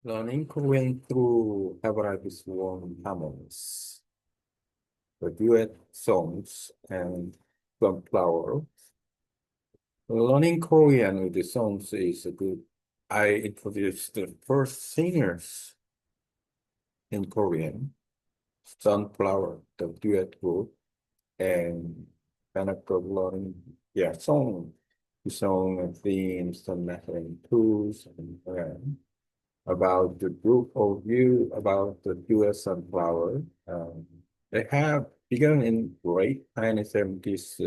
Learning Korean through Everybody's Warm Harmonies, the duet songs, and Sunflower. Learning Korean with the songs is a good. I introduced the first singers in Korean, Sunflower, the duet group, and kind of learning, yeah, song, the song and themes, some measuring tools, and about the group overview about the US Sunflower. They have begun in late 1970s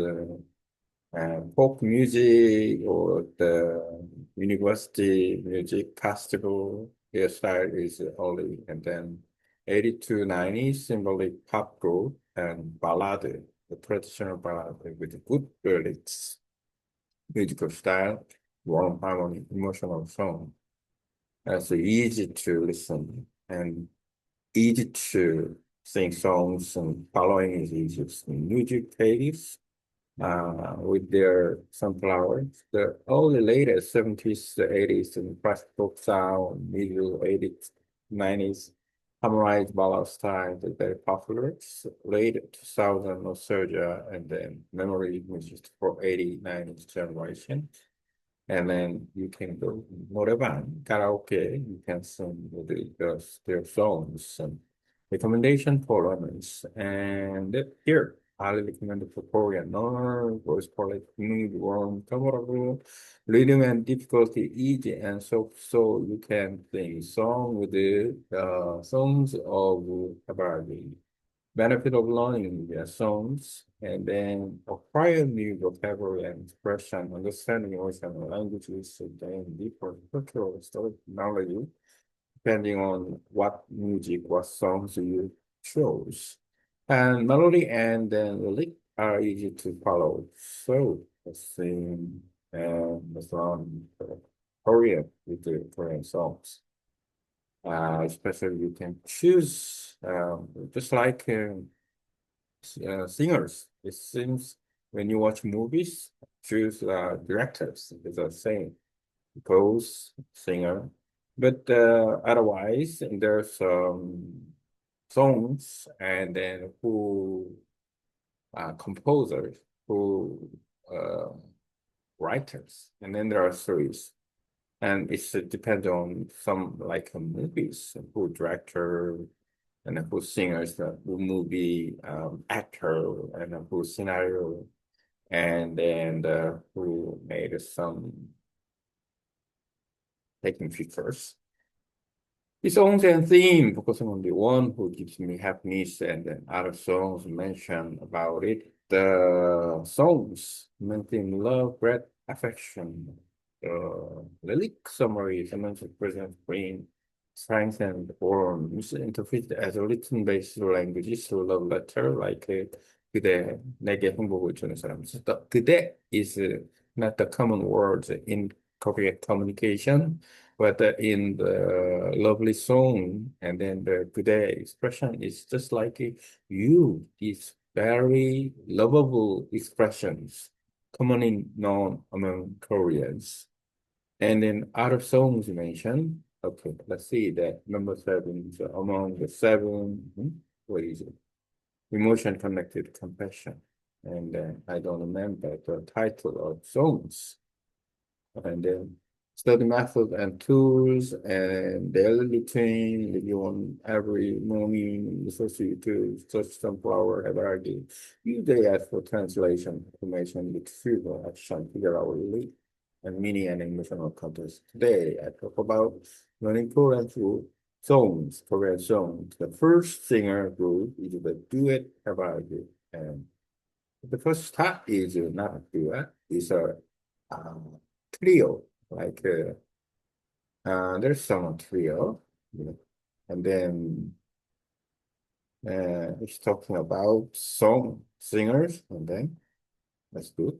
folk music or the university music festival. Their style is early, and then 80 to 90 symbolic pop group and ballad, the traditional ballad with good lyrics, musical style, warm harmony, emotional song. So easy to listen and easy to sing songs and following is easy. Music playlists with their sunflowers. The early latest 70s, 80s and classical sound, middle 80s, 90s, harmonized ballad style is very popular. Late 2000 nostalgia and then memory music for 80, 90s generation. And then you can go noraebang, karaoke, you can sing their songs and recommendation for learners. And here, highly recommended for Korean learner, voice quality, warm, comfortable, rhythm and difficulty easy, and so you can sing song with the songs of Habargi. Benefit of learning their songs and then acquire new vocabulary and expression, understanding emotional languages, and then deeper cultural historic knowledge, depending on what music, what songs you chose. And melody and then lyric are easy to follow. So let's sing and the song Korean with the Korean songs. Especially you can choose just like singers. It seems when you watch movies, choose directors is the same, composer, singer. But otherwise, there's songs and then who composers, who uh, writers, and then there are series. And it depends on some like movies, who director, and who singers, who movie actor, and who scenario, and then who made some taking pictures. Its songs and theme focusing on the one who gives me happiness, and then other songs mention about it. The songs maintain love, breath, affection. Lyric summary mentions present brain, strength and forms interpret as a written-based language, so love letter like 그대 내게 행복을 주는 사람. So the 그대 is not the common word in Korean communication, but in the lovely song, and then the today expression is just like you, these very lovable expressions commonly known among Koreans. And then other songs you mentioned, okay, let's see that number seven, so among the seven, what is it? Emotion connected compassion. And then I don't remember the title of songs. And then study method and tools and daily routine that you want every morning associated to touch sunflower hierarchy. Usually ask for translation information with fewer action, figure out relief and meaning and emotional context. Today I talk about learning Korean through songs, Korean songs. The first singer group is the duet hierarchy. And the first start is not a duet, it's a uh, trio, like there's some trio, you know, and then it's talking about song singers, and then that's good.